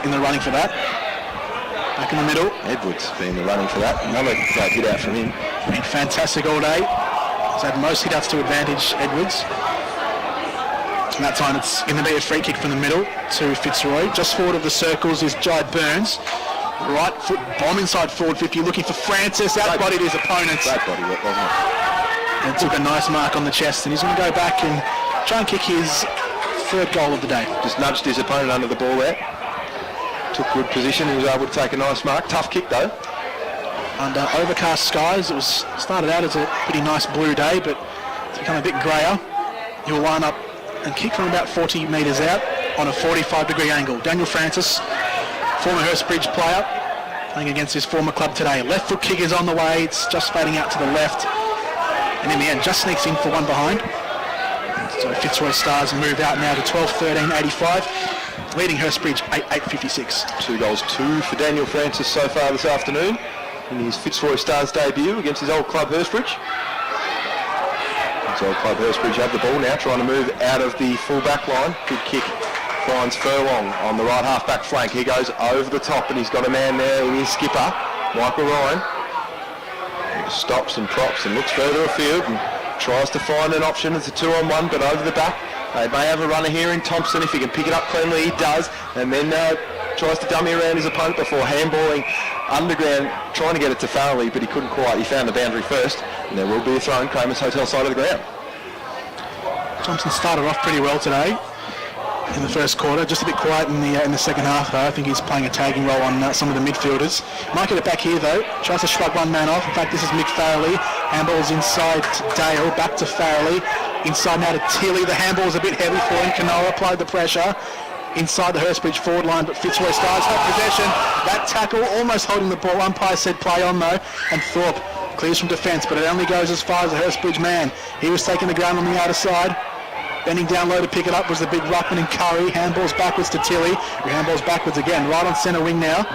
in the running for that. Back in the middle. Edwards been in the running for that. Another great hit out from him. Been fantastic all day. He's had most hit outs to advantage, Edwards. And that time it's going to be a free kick from the middle to Fitzroy. Just forward of the circles is Jai Burns. Right foot bomb inside forward 50, looking for Francis. Out-bodied his opponents. Great body work, wasn't it? And took a nice mark on the chest, and he's going to go back and try and kick his 3rd goal of the day. Just nudged his opponent under the ball there. Took good position. He was able to take a nice mark. Tough kick though. Under overcast skies, it was started out as a pretty nice blue day, but it's become a bit greyer. He'll line up and kick from about 40 metres out on a 45-degree angle. Daniel Francis, former Hurstbridge player, playing against his former club today. Left foot kick is on the way. It's just fading out to the left. And in the end, just sneaks in for one behind. So Fitzroy Stars move out now to 12-13-85. Leading Hurstbridge 8-8-56. 2 goals, 2 for Daniel Francis so far this afternoon in his Fitzroy Stars debut against his old club Hurstbridge. So Club Hurstbridge have the ball now, trying to move out of the full back line. Good kick finds Furlong on the right half back flank. He goes over the top and he's got a man there in his skipper, Michael Ryan. He stops and props and looks further afield and tries to find an option. It's a 2-on-1, but over the back. They may have a runner here in Thompson. If he can pick it up cleanly, he does. And then tries to dummy around his opponent before handballing underground, trying to get it to Farrelly, but he couldn't quite. He found the boundary first. And there will be a throw in Kramer's Hotel side of the ground. Thompson started off pretty well today in the first quarter. Just a bit quiet in the second half, though. I think he's playing a tagging role on some of the midfielders. Might get it back here, though. Tries to shrug one man off. In fact, this is Mick Farrelly. Handball's inside to Dale, back to Farrelly. Inside now to Tilly. The handball's a bit heavy for him. Canoa applied the pressure inside the Hurstbridge forward line, but Fitzroy Stars have possession. That tackle almost holding the ball. Umpire said play on, though, and Thorpe clears from defence, but it only goes as far as the Hurstbridge man. He was taking the ground on the outer side. Bending down low to pick it up was the big ruckman in Curry. Handballs backwards to Tilly. Handballs backwards again, right on centre wing now.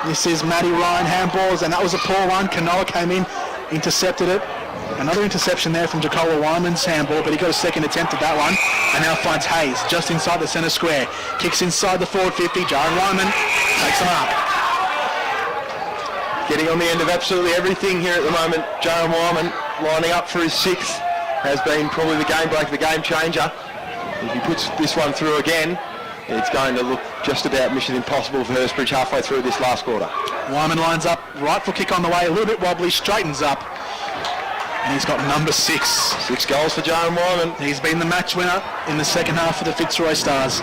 This is Matty Ryan, handballs, and that was a poor one. Canoa came in, intercepted it. Another interception there from Jacola Wyman's handball, but he got a second attempt at that one, and now finds Hayes just inside the centre square. Kicks inside the forward 50. Jaron Wyman takes him up. Getting on the end of absolutely everything here at the moment. Jaron Wyman lining up for his sixth. Has been probably the game breaker, the game changer. If he puts this one through again, it's going to look just about mission impossible for Hurstbridge halfway through this last quarter. Wyman lines up, right foot kick on the way, a little bit wobbly, straightens up. And he's got number 6. 6 goals for Jaron Wyman. He's been the match winner in the second half for the Fitzroy Stars.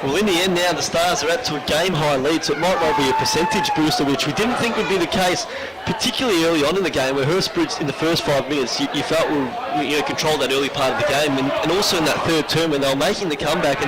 Well, in the end now, the Stars are up to a game-high lead, so it might well be a percentage booster, which we didn't think would be the case, particularly early on in the game, where Hurstbridge, in the first 5 minutes, you felt controlled that early part of the game, and also in that third term when they were making the comeback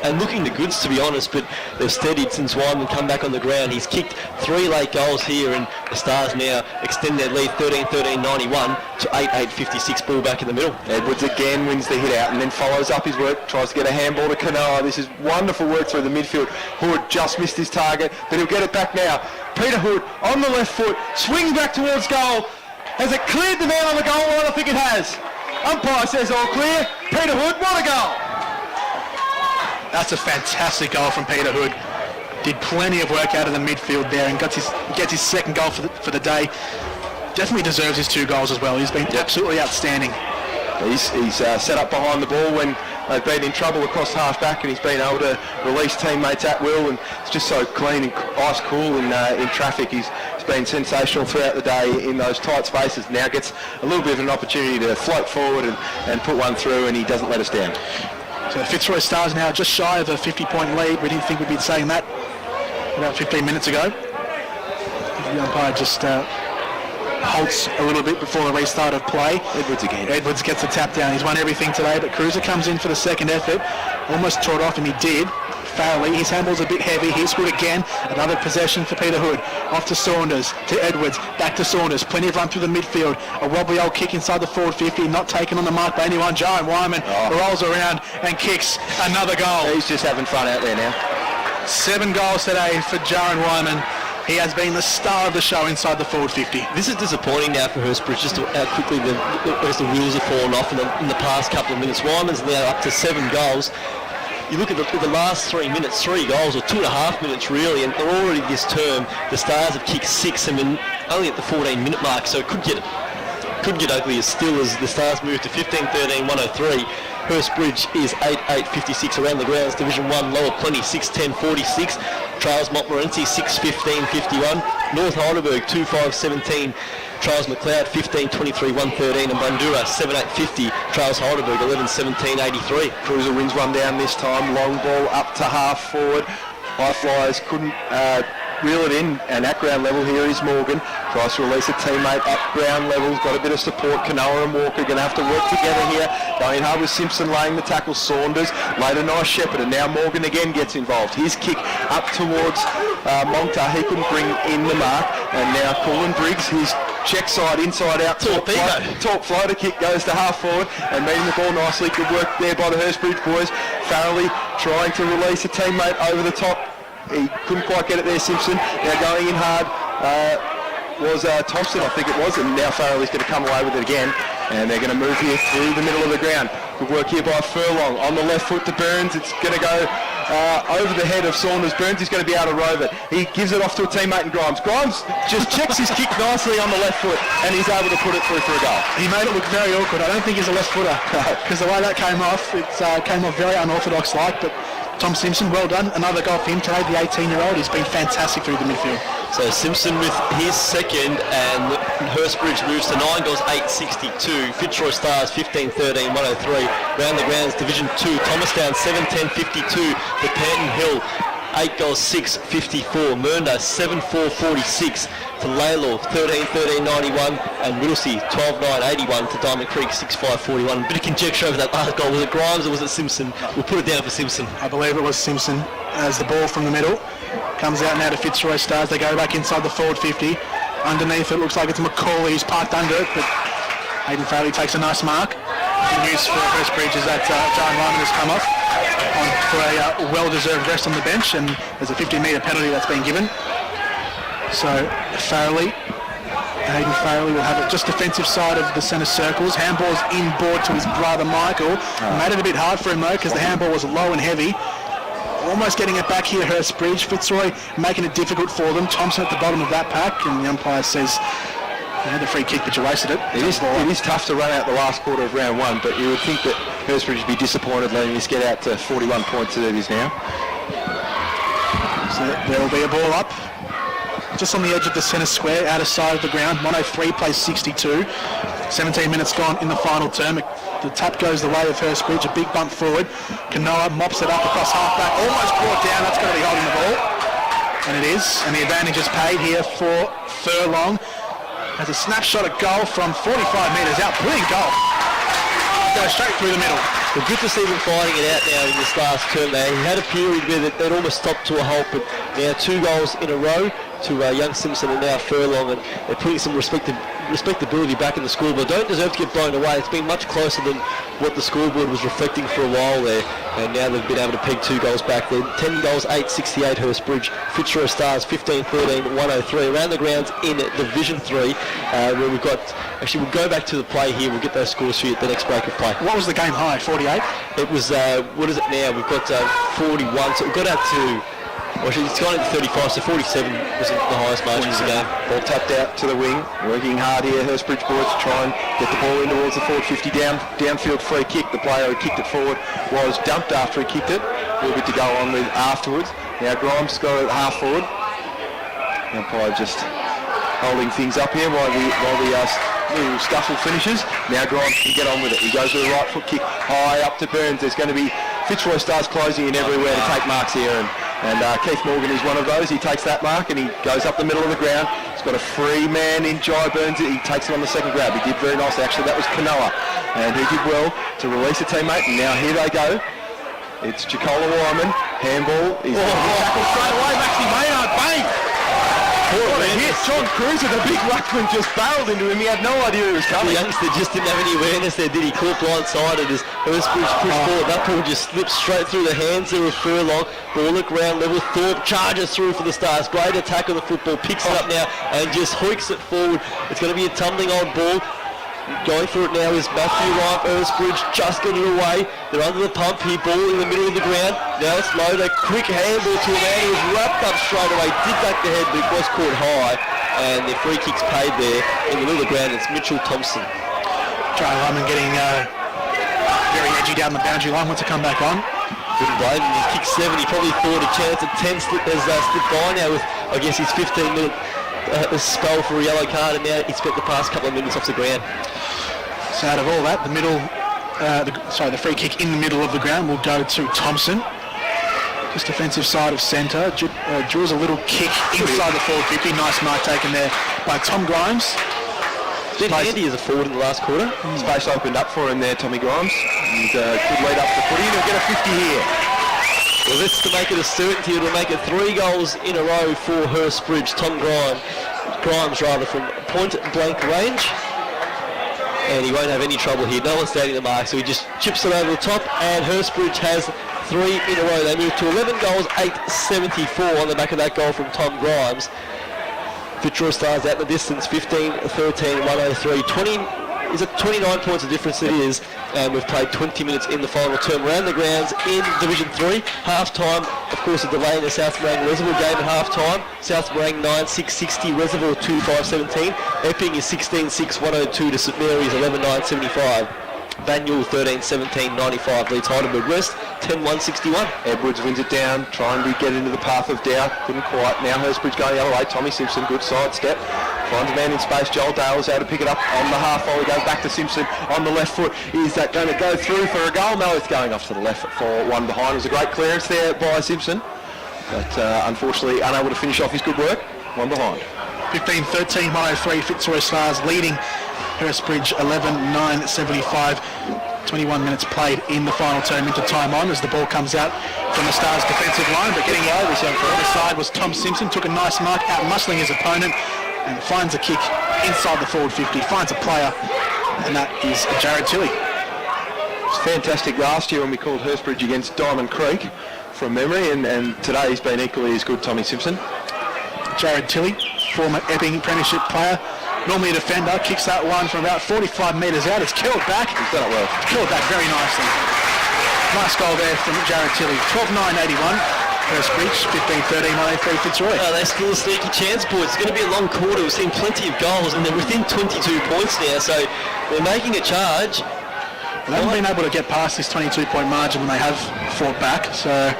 and looking the goods, to be honest, but they've steadied since Wyman come back on the ground. He's kicked 3 late goals here, and the Stars now extend their lead 13-13-91 to 8-8-56 ball back in the middle. Edwards again wins the hit out and then follows up his work, tries to get a handball to Canoa. This is wonderful work through the midfield. Hood just missed his target, but he'll get it back now. Peter Hood on the left foot, swings back towards goal. Has it cleared the man on the goal line? I think it has. Umpire says all clear. Peter Hood, what a goal! That's a fantastic goal from Peter Hood. Did plenty of work out of the midfield there and gets his second goal for the day. Definitely deserves his 2 goals as well. He's been absolutely outstanding. He's set up behind the ball when they've been in trouble across half back, and he's been able to release teammates at will, and it's just so clean and ice cool in traffic. He's been sensational throughout the day in those tight spaces. Now gets a little bit of an opportunity to float forward and put one through, and he doesn't let us down. So the Fitzroy Stars now just shy of a 50-point lead. We didn't think we'd be saying that about 15 minutes ago. The umpire just halts a little bit before the restart of play. Edwards again. Edwards gets the tap down. He's won everything today, but Cruiser comes in for the second effort. Almost tore it off, and he did. Farrelly, his handball's a bit heavy. He's good again. Another possession for Peter Hood. Off to Saunders, to Edwards, back to Saunders. Plenty of run through the midfield. A wobbly old kick inside the forward 50, not taken on the mark by anyone. Jaron Wyman rolls around and kicks another goal. He's just having fun out there now. 7 goals today for Jaron Wyman. He has been the star of the show inside the forward 50. This is disappointing now for Hurstbridge, just how quickly the wheels have fallen off in the past couple of minutes. Wyman's now up to 7 goals. You look at the last 3 minutes, 3 goals, or 2.5 minutes really, and already this term, the Stars have kicked 6 and been only at the 14-minute mark, so it could get ugly as still as the Stars move to 15-13-103. Hurstbridge is 8-8-56 around the grounds. Division 1 lower plenty 6-10-46. Trails Montmorency 6-15-51. North Heidelberg 2-5-17. Trails McLeod 15-23-113, and Bandura 7-8-50. Trails Heidelberg 11-17-83. Cruiser wins one down this time. Long ball up to half forward. High flyers couldn't reel it in, and at ground level here is Morgan. Tries to release a teammate at ground level. Got a bit of support. Canoa and Walker going to have to work together here. Going hard with Simpson laying the tackle. Saunders laid a nice shepherd, and now Morgan again gets involved. His kick up towards Monta. He couldn't bring in the mark, and now Colin Briggs, his check side, inside out, top floater kick goes to half forward and meeting the ball nicely. Good work there by the Hurstbridge boys. Farrelly trying to release a teammate over the top. He couldn't quite get it there, Simpson. Now going in hard was Thompson, I think it was, and now Farrelly's going to come away with it again. And they're going to move here through the middle of the ground. Good work here by Furlong. On the left foot to Burns. It's going to go over the head of Saunders. Burns is going to be able to rove it. He gives it off to a teammate in Grimes. Grimes just checks his kick nicely on the left foot and he's able to put it through for a goal. He made it look very awkward. I don't think he's a left footer because the way that came off, it came off very unorthodox-like, but Tom Simpson, well done. Another goal for him today, the 18-year-old. He's been fantastic through the midfield. So Simpson with his second, and Hurstbridge moves to 9 goals, 862. Fitzroy Stars 15-13, 103. Round the grounds, Division 2. Thomastown 7-10, 52. The Panton Hill 8 goals, 654. Mernda 7-4, 46. To Laylaw 13-13, 91. And Whittlesea 12-9, 81. To Diamond Creek 6-5, 41. A bit of conjecture over that last goal. Was it Grimes or was it Simpson? We'll put it down for Simpson. I believe it was Simpson as the ball from the middle comes out now to Fitzroy Stars. They go back inside the forward 50. Underneath it looks like it's Macaulay who's parked under it, but Hayden Farley takes a nice mark. Good news for Hurstbridge is that John Ryman has come off for a well-deserved rest on the bench, and there's a 50-metre penalty that's been given. So Hayden Farley will have it just defensive side of the centre circles. Handball's inboard to his brother Michael. Made it a bit hard for him though because the handball was low and heavy. Almost getting it back here, Hurstbridge. Fitzroy making it difficult for them. Thompson at the bottom of that pack, and the umpire says you had the free kick but you wasted it. It is tough to run out the last quarter of round one, but you would think that Hurstbridge would be disappointed letting this get out to 41 points as it is now. So there will be a ball up just on the edge of the centre square, out of sight of the ground. 103 plays 62. 17 minutes gone in the final term. The tap goes the way of Hurstbridge. A big bump forward. Kanoa mops it up across half-back. Almost brought down. That's going to be holding the ball. And it is. And the advantage is paid here for Furlong. Has a snapshot at goal from 45 metres out. Brilliant goal. Goes straight through the middle. Well, good to see them fighting it out now in this last term there. He had a period where they'd almost stopped to a halt, but now 2 goals in a row to young Simpson and now Furlong, and they're putting some respectability back in the scoreboard. Don't deserve to get blown away. It's been much closer than what the scoreboard was reflecting for a while there, and now they've been able to peg 2 goals back there. 10 goals, 868 Hurstbridge. Fitzroy Stars 15-13, 103. Around the grounds in Division 3, where we've got, actually we'll go back to the play here. We'll get those scores for you at the next break of play. What was the game high? 48? It was, what is it now? We've got 41, so we've got out to, well, it's gone into 35, so 47 was the highest margin of the game. Ball tapped out to the wing, working hard here, Hurstbridge boys to try and get the ball in towards the forward 50 downfield free kick. The player who kicked it forward was dumped after he kicked it. A little bit to go on with afterwards. Now Grimes got it half forward. The umpire just holding things up here while the little scuffle finishes. Now Grimes can get on with it. He goes with the right foot kick high up to Burns. There's going to be Fitzroy Stars closing in everywhere to take marks here, and Keith Morgan is one of those. He takes that mark and he goes up the middle of the ground. He's got a free man in Jai Burns. He takes it on the second grab. He did very nicely. Actually, that was Kanoa, and he did well to release a teammate. And now here they go. It's Jacola Wyman. Handball. He's tackled straight away. Maxie Maynard. Bang! What a hit. John Cruiser, the big ruckman, just barreled into him. He had no idea he was coming. The youngster just didn't have any awareness there, did he? Caught blindsided as Hurstbridge pushed forward. That ball just slipped straight through the hands there of Furlong. Ball at ground level. Thorpe charges through for the Stars. Great attack on the football. Picks it up now and just hoiks it forward. It's going to be a tumbling old ball. Going for it now is Matthew Wright. Hurstbridge just got it away. They're under the pump here. Ball in the middle of the ground. Now it's low. A quick handball to a man who was wrapped up straight away. Did back the head, but it was caught high. And the free kick's paid there in the middle of the ground. It's Mitchell Thompson. Charlie Lyman getting very edgy down the boundary line. Wants to come back on. Couldn't blame him. He's kicked 7. He probably thought a chance at 10 has slipped by now with, I guess, his 15-minute spell for a yellow card, and now he spent the past couple of minutes off the ground. So out of all that, the free kick in the middle of the ground will go to Thompson. Just defensive side of centre. Draws a little kick inside the forward 50. Nice mark taken there by Tom Grimes. Been handy as a forward in the last quarter. Space opened up for him there, Tommy Grimes. And good lead up the footy. He'll get a 50 here. Well, this to make it a certainty. It'll make it 3 goals in a row for Hurstbridge. Tom Grimes from point-blank range. And he won't have any trouble here. No one's standing the mark, so he just chips it over the top. And Hurstbridge has 3 in a row. They move to 11 goals, 874 on the back of that goal from Tom Grimes. Fitzroy Stars out the distance, 15-13, 103. Is it 29 points of difference? It is. And we've played 20 minutes in the final term. Around the grounds in Division 3. Half-time, of course, a delay in the South Morang Reservoir game at half-time. South Morang 9-6-60, Reservoir 2-5-17. Epping is 16-6, 102 to St Mary's 11-9, 75. Banyule 13-17, 95 leads Heidelberg West 10-1-61. Edwards wins it down, trying to get into the path of doubt. Couldn't quite. Now Hurstbridge going the other way. Tommy Simpson, good side step. Finds a man in space. Joel Dale's out to pick it up on the half volley. Goes back to Simpson on the left foot. Is that going to go through for a goal? No, it's going off to the left for one behind. It was a great clearance there by Simpson. But unfortunately unable to finish off his good work. One behind. 15-13, 103, Fitzroy Stars leading Hurstbridge 11-9-75. 21 minutes played in the final term into time on as the ball comes out from the Stars defensive line, but getting over the other side was Tom Simpson. Took a nice mark, out muscling his opponent and finds a kick inside the forward 50, finds a player, and that is Jared Tilley. It was fantastic last year when we called Hurstbridge against Diamond Creek from memory, and today he's been equally as good, Tommy Simpson. Jared Tilley, former Epping Premiership player, normally a defender, kicks that one from about 45 metres out. It's killed back. He's done it well. Killed back very nicely. Nice goal there from Jared Tilley. 12-9-81. Hurstbridge, 15-13, 103 Fitzroy. They still a sneaky chance, boys. It's going to be a long quarter. We've seen plenty of goals, and they're within 22 points now, so they're making a charge. They haven't been able to get past this 22-point margin when they have fought back, so...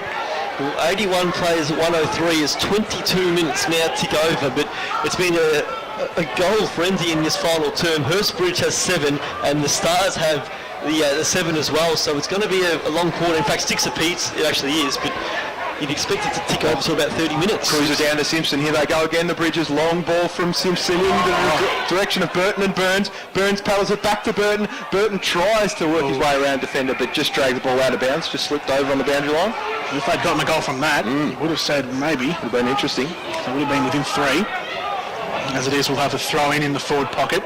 Well, 81 plays at 103 is 22 minutes now tick over, but it's been a goal frenzy in this final term. Hurstbridge has 7, and the Stars have the 7 as well, so it's going to be a long quarter. In fact, 6 apiece, it actually is, but you'd expect it to tick over to about 30 minutes. Cruiser down to Simpson. Here they go again. The Bridges. Long ball from Simpson in the direction of Burton and Burns. Burns paddles it back to Burton. Burton tries to work his way around defender, but just dragged the ball out of bounds. Just slipped over on the boundary line. If they'd gotten a goal from that, you would have said maybe. Would have been interesting. They would have been within 3. As it is, we'll have a throw in the forward pocket.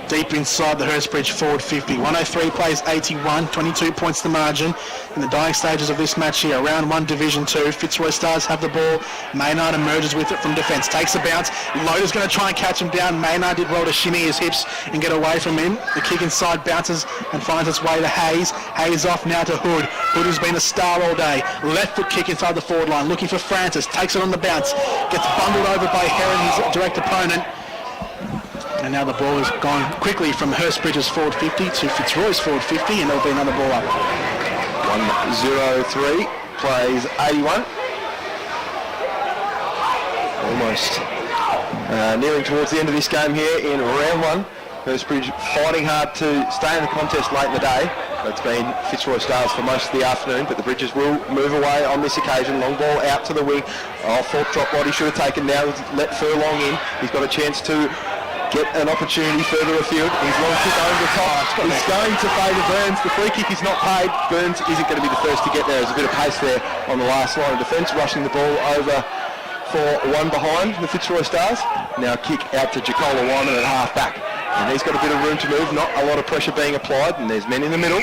Deep inside the Hurstbridge forward 50. 103 plays 81, 22 points the margin. In the dying stages of this match here, round 1 Division 2, Fitzroy Stars have the ball. Maynard emerges with it from defence, takes a bounce. Loader's going to try and catch him down. Maynard did well to shimmy his hips and get away from him. The kick inside bounces and finds its way to Hayes. Hayes off now to Hood. Hood has been a star all day. Left foot kick inside the forward line, looking for Francis. Takes it on the bounce. Gets bundled over by Heron, his direct opponent. And now the ball has gone quickly from Hurstbridge's forward 50 to Fitzroy's forward 50, and there'll be another ball up. 1-0-3 plays 81. Almost nearing towards the end of this game here in round 1. Hurstbridge fighting hard to stay in the contest late in the day. It's been Fitzroy Stars for most of the afternoon, but the Bridges will move away on this occasion. Long ball out to the wing. Fourth drop what he should have taken now. Let Furlong in. He's got a chance to get an opportunity further afield. He's long kick over the top. He's going to favour Burns. The free kick is not paid. Burns isn't going to be the first to get there. There's a bit of pace there on the last line of defence, rushing the ball over for one behind the Fitzroy Stars. Now kick out to Jacola Wyman at half back. And he's got a bit of room to move, not a lot of pressure being applied, and there's men in the middle.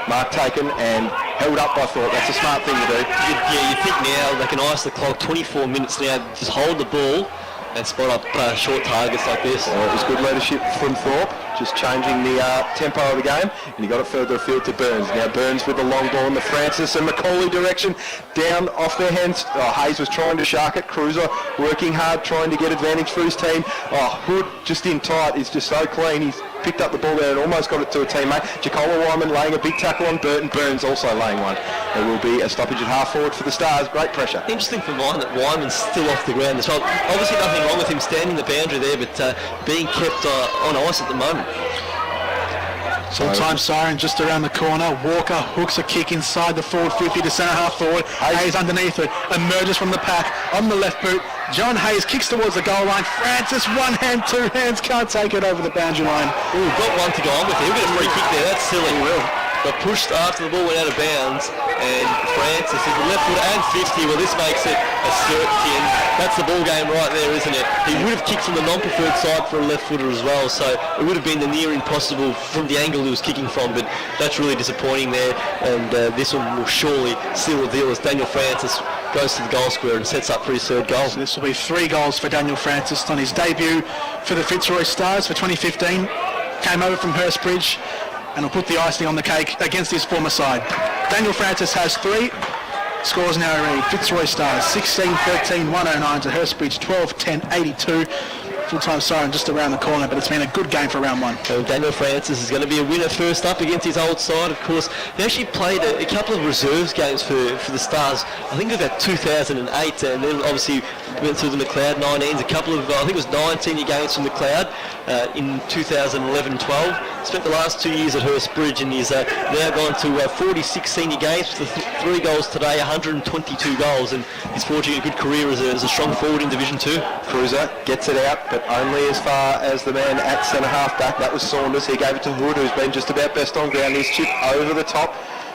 Mark taken and held up by Thorpe. That's a smart thing to do. Yeah, you think now they can ice the clock, 24 minutes now, just hold the ball and spot up short targets like this. It was good leadership from Thorpe, just changing the tempo of the game, and he got it further afield to Burns. Now Burns with the long ball in the Francis and Macaulay direction, down off their hands. Hayes was trying to shark it. Cruiser working hard, trying to get advantage for his team. Hood just in tight, is just so clean. He's picked up the ball there and almost got it to a teammate. Jacola Wyman laying a big tackle on Burton. Burns also laying one. There will be a stoppage at half forward for the Stars. Great pressure. Interesting for mine that Wyman's still off the ground as well. Obviously nothing wrong with him standing the boundary there, but being kept on ice at the moment. Full-time siren just around the corner. Walker hooks a kick inside the forward 50 to centre half forward. Hayes underneath it, emerges from the pack on the left boot. John Hayes kicks towards the goal line. Francis, one hand, two hands, can't take it over the boundary line. Ooh, got one to go on with him. We'll get a free kick there, that's silly. Got pushed after the ball went out of bounds, and Francis is the left foot and 50. Well, this makes it a certainty, and that's the ball game right there, isn't it? He would have kicked from the non-preferred side for a left footer as well, so it would have been the near impossible from the angle he was kicking from, but that's really disappointing there, and this one will surely seal the deal as Daniel Francis goes to the goal square and sets up for his third goal. So this will be 3 goals for Daniel Francis on his debut for the Fitzroy Stars for 2015. came over from Hurstbridge and will put the icing on the cake against his former side. Daniel Francis has 3. Scores now read: Fitzroy Stars 16-13, 109 to Hurstbridge 12-10, 82. Full-time siren just around the corner, but it's been a good game for round 1. Well, Daniel Francis is going to be a winner first up against his old side, of course. They actually played a couple of reserves games for the Stars. I think about 2008, and then obviously went through the McLeod 19s, a couple of, I think it was 9 senior games from McLeod in 2011-12. Spent the last 2 years at Hurstbridge, and he's now gone to 46 senior games with 3 goals today, 122 goals, and he's forging a good career as a strong forward in Division 2. Cruiser gets it out, but only as far as the man at centre half back. That was Saunders. He gave it to Hood, who's been just about best on ground. He's chipped over the top,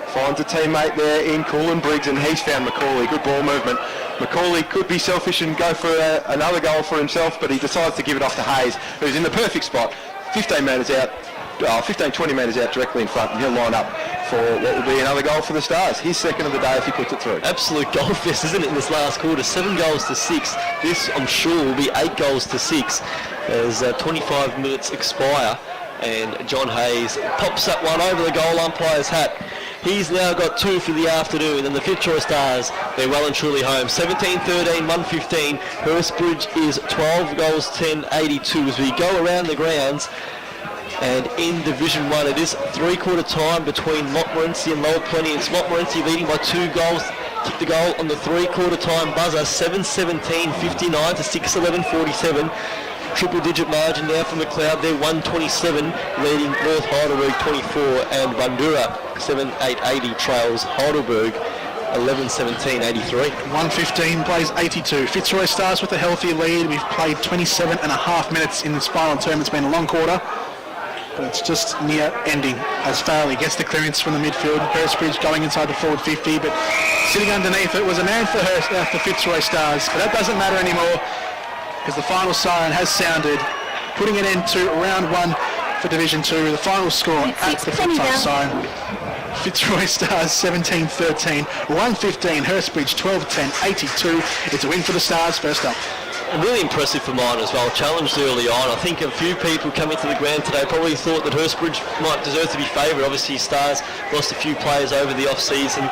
finds a teammate there in Coolin Briggs, and he's found Macaulay. Good ball movement. Macaulay could be selfish and go for another goal for himself, but he decides to give it off to Hayes, who's in the perfect spot, 15 metres out, 20 metres out directly in front, and he'll line up for what will be another goal for the Stars. His second of the day if he puts it through. Absolute goal fest, isn't it, in this last quarter? 7 goals to 6. This, I'm sure, will be 8 goals to 6 as 25 minutes expire, and John Hayes pops up one over the goal umpire's hat. He's now got 2 for the afternoon, and the Fitzroy Stars, they're well and truly home. 17-13, 115. Hurstbridge is 12 goals, 10, 82 as we go around the grounds. And in Division 1, it is 3-quarter time between Montmorency and Lower Plenty. It's Montmorency leading by 2 goals. Kicked the goal on the 3-quarter time buzzer, 7-17, 59 to 6-11, 47. Triple-digit margin now for McLeod. They're 127, leading North Heidelberg 24, and Bandura 7-8-80 trails Heidelberg 11-17, 83. 115 plays 82. Fitzroy Stars with a healthy lead. We've played 27 and a half minutes in this final term. It's been a long quarter, but it's just near ending as Farley gets the clearance from the midfield. Hurstbridge going inside the forward 50, but sitting underneath it was a man for Fitzroy Stars, but that doesn't matter anymore because the final siren has sounded, putting an end to round 1 for Division 2. The final score at the full-time siren: Fitzroy Stars 17-13, 115, Hurstbridge 12-10, 82. It's a win for the Stars. First up. Really impressive for mine as well, challenged early on. I think a few people coming to the ground today probably thought that Hurstbridge might deserve to be favoured. Obviously Stars lost a few players over the off-season.